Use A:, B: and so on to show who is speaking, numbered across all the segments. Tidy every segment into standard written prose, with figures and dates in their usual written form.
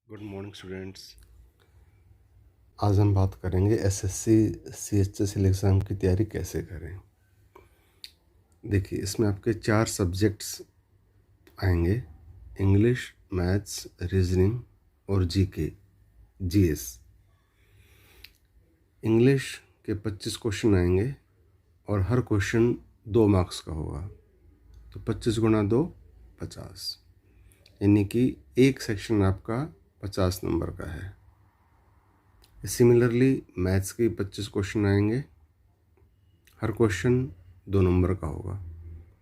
A: Good morning students. आज हम बात करेंगे एसएससी सीएचएसएल एग्ज़ाम की तैयारी कैसे करें। देखिए, इसमें आपके 4 सब्जेक्ट्स आएंगे: इंग्लिश, मैथ्स, रीजनिंग और जीके जीएस। इंग्लिश के 25 क्वेश्चन आएंगे और हर क्वेश्चन 2 मार्क्स का होगा। तो 25 गुणा 2 50, यानी कि एक सेक्शन आपका 50 नंबर का है। सिमिलरली मैथ्स के 25 क्वेश्चन आएंगे, हर क्वेश्चन 2 नंबर का होगा।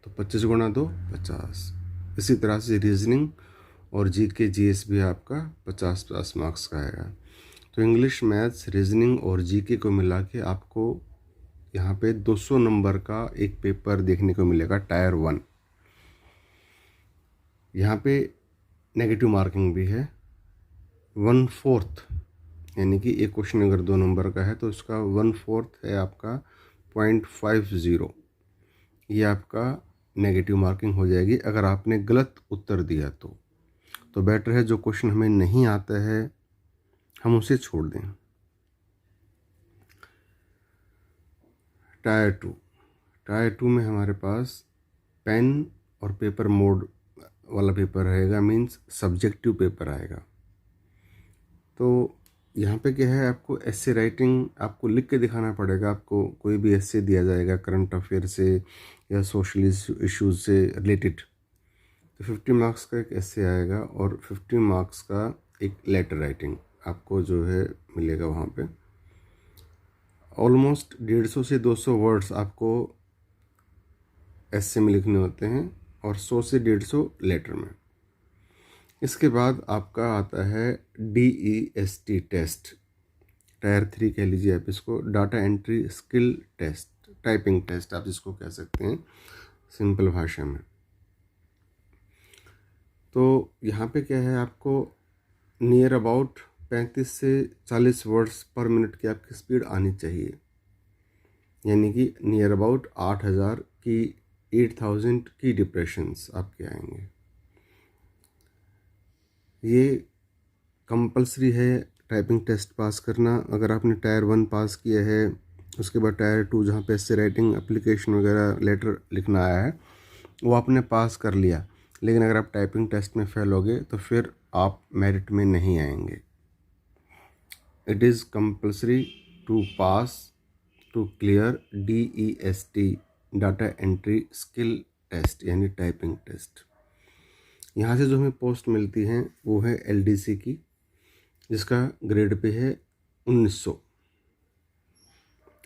A: तो 25 गुणा 2 50। इसी तरह से रीजनिंग और जीके जीएस भी आपका 50 मार्क्स का आएगा। तो इंग्लिश, मैथ्स, रीजनिंग और जीके को मिला के आपको यहाँ पे 200 नंबर का एक पेपर देखने को मिलेगा, टायर 1। यहाँ पे नेगेटिव मार्किंग भी है 1/4, यानी कि एक क्वेश्चन अगर 2 नंबर का है तो उसका 1/4 है आपका 0.50। ये आपका नेगेटिव मार्किंग हो जाएगी अगर आपने गलत उत्तर दिया तो बेटर है जो क्वेश्चन हमें नहीं आता है हम उसे छोड़ दें। टायर 2 में हमारे पास पेन और पेपर मोड वाला पेपर रहेगा, मीन्स सब्जेक्टिव पेपर आएगा। तो यहाँ पे क्या है, आपको एस्से राइटिंग आपको लिख के दिखाना पड़ेगा। आपको कोई भी एस्से दिया जाएगा करंट अफेयर से या सोशल इश्यूज से रिलेटेड, तो 50 मार्क्स का एक एस्से आएगा और 50 मार्क्स का एक लेटर राइटिंग आपको जो है मिलेगा। वहाँ पे ऑलमोस्ट 150 से 200 वर्ड्स आपको एस्से में लिखने होते हैं और 100 से 150 लेटर में। इसके बाद आपका आता है DEST टेस्ट, टायर 3 कह लीजिए आप इसको, data entry skill test, typing test आप जिसको कह सकते हैं सिंपल भाषा में। तो यहाँ पे क्या है, आपको नियर अबाउट 35 से 40 वर्ड्स पर मिनट की आपकी स्पीड आनी चाहिए, यानी कि नियर अबाउट 8000 की डिप्रेशंस आपके आएंगे। ये कंपलसरी है टाइपिंग टेस्ट पास करना। अगर आपने टायर 1 पास किया है, उसके बाद टायर 2 जहाँ पे एस्से राइटिंग एप्लीकेशन वगैरह लेटर लिखना आया है वो आपने पास कर लिया, लेकिन अगर आप टाइपिंग टेस्ट में फेल हो गए तो फिर आप मेरिट में नहीं आएंगे। It is compulsory to pass to clear DEST, data entry skill test, यानी टाइपिंग टेस्ट। यहाँ से जो हमें पोस्ट मिलती हैं वो है LDC की, जिसका ग्रेड पे है 1900।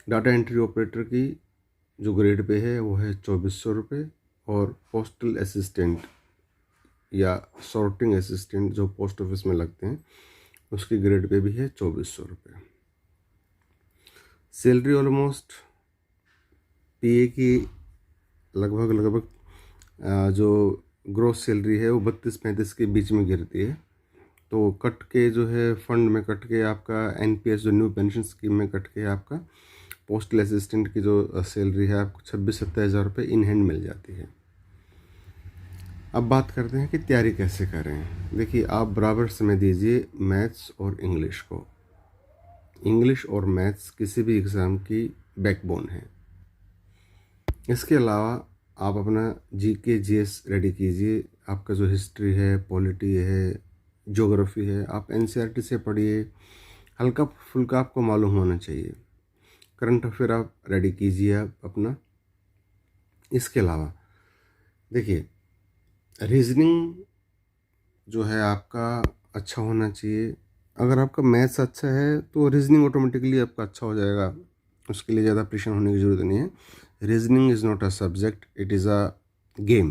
A: डाटा एंट्री ऑपरेटर की जो ग्रेड पे है वो है 2400 रुपये, और पोस्टल असिस्टेंट या सॉर्टिंग असिस्टेंट जो पोस्ट ऑफिस में लगते हैं उसकी ग्रेड पे भी है 2400 रुपये। सैलरी ऑलमोस्ट PA की लगभग जो ग्रोस सैलरी है वो 32-35 के बीच में गिरती है। तो कट के जो है फंड में कट के आपका NPS जो न्यू पेंशन स्कीम में कट के आपका पोस्टल असिस्टेंट की जो सैलरी है आपको 26-27 हज़ार रुपये इन हैंड मिल जाती है। अब बात करते हैं कि तैयारी कैसे करें। देखिए, आप बराबर समय दीजिए मैथ्स और इंग्लिश को। इंग्लिश और मैथ्स किसी भी एग्ज़ाम की बैकबोन है। इसके अलावा आप अपना GK GS रेडी कीजिए। आपका जो हिस्ट्री है, पॉलिटी है, ज्योग्राफी है, आप NCERT से पढ़िए। हल्का फुल्का आपको मालूम होना चाहिए। करंट अफेयर आप रेडी कीजिए आप अपना। इसके अलावा देखिए, रीजनिंग जो है आपका अच्छा होना चाहिए। अगर आपका मैथ्स अच्छा है तो रीजनिंग ऑटोमेटिकली आपका अच्छा हो जाएगा, उसके लिए ज़्यादा परेशान होने की ज़रूरत नहीं है। Reasoning is not a subject, it is a game.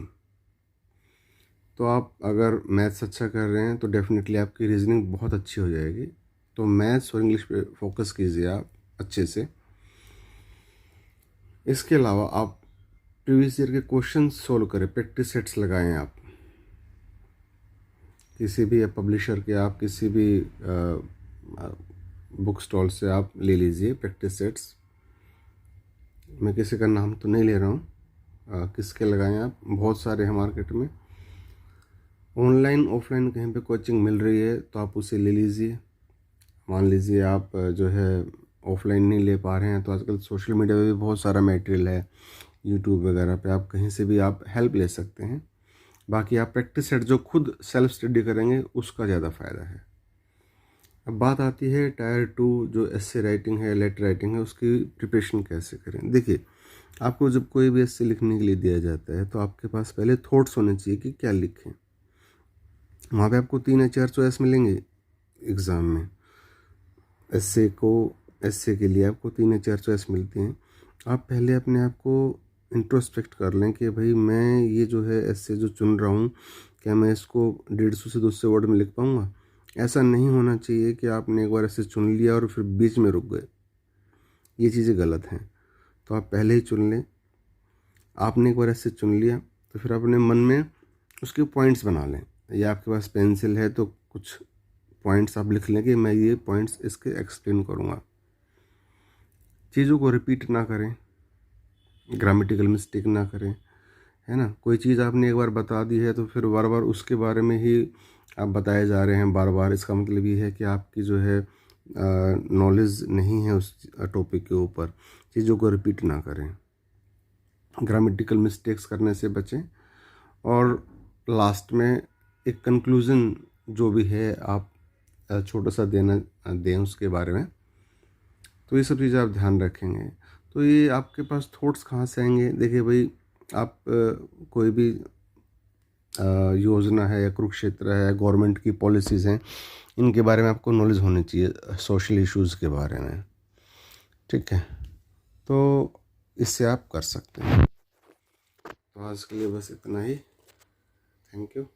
A: तो आप अगर मैथ्स अच्छा कर रहे हैं तो डेफिनेटली आपकी रीजनिंग बहुत अच्छी हो जाएगी। तो मैथ्स और इंग्लिश पे फोकस कीजिए आप अच्छे से। इसके अलावा आप प्रीवियस ईयर के क्वेश्चन सोल्व करें, प्रैक्टिस सेट्स लगाएं आप किसी भी पब्लिशर के, आप किसी भी बुक स्टॉल से आप ले लीजिए प्रैक्टिस सेट्स। मैं किसी का नाम तो नहीं ले रहा हूँ, किसके लगाएं आप, बहुत सारे हैं मार्केट में। ऑनलाइन ऑफलाइन कहीं पे कोचिंग मिल रही है तो आप उसे ले लीजिए। मान लीजिए आप जो है ऑफलाइन नहीं ले पा रहे हैं तो आजकल सोशल मीडिया पे भी बहुत सारा मटेरियल है, यूट्यूब वगैरह पे आप कहीं से भी आप हेल्प ले सकते हैं। बाकी आप प्रैक्टिस सेट जो खुद सेल्फ स्टडी करेंगे उसका ज़्यादा फ़ायदा है। अब बात आती है टायर 2 जो एस्से राइटिंग है, लेटर राइटिंग है, उसकी प्रिपरेशन कैसे करें। देखिए, आपको जब कोई भी एस्से लिखने के लिए दिया जाता है तो आपके पास पहले थॉट्स होने चाहिए कि क्या लिखें। वहाँ पे आपको 3 या 4 चॉइस मिलेंगे एग्ज़ाम में। एस्से के लिए आपको 3 या 4 चॉइस मिलती हैं। आप पहले अपने आप को इंट्रोस्पेक्ट कर लें कि भाई मैं ये जो है एस्से जो चुन रहा हूँ, क्या मैं इसको 150 से 200 वर्ड में लिख पाऊँगा। ऐसा नहीं होना चाहिए कि आपने एक बार एस्से चुन लिया और फिर बीच में रुक गए, ये चीज़ें गलत हैं। तो आप पहले ही चुन लें। आपने एक बार एस्से चुन लिया तो फिर अपने मन में उसके पॉइंट्स बना लें, या आपके पास पेंसिल है तो कुछ पॉइंट्स आप लिख लें कि मैं ये पॉइंट्स इसके एक्सप्लेन करूँगा। चीज़ों को रिपीट ना करें, ग्रामेटिकल मिस्टेक ना करें, है ना। कोई चीज़ आपने एक बार बता दी है तो फिर बार बार उसके बारे में ही आप बताए जा रहे हैं बार बार, इसका मतलब ये है कि आपकी जो है नॉलेज नहीं है उस टॉपिक के ऊपर। चीज़ों को रिपीट ना करें, ग्रामेटिकल मिस्टेक्स करने से बचें, और लास्ट में एक कंक्लूज़न जो भी है आप छोटा सा दें उसके बारे में। तो ये सब चीज़ें आप ध्यान रखेंगे तो ये आपके पास थॉट्स कहाँ से आएंगे। देखिए भाई, आप कोई भी योजना है या कुरुक्षेत्र है, गवर्नमेंट की पॉलिसीज़ हैं, इनके बारे में आपको नॉलेज होनी चाहिए, सोशल इश्यूज़ के बारे में, ठीक है। तो इससे आप कर सकते हैं। तो आज के लिए बस इतना ही। Thank you.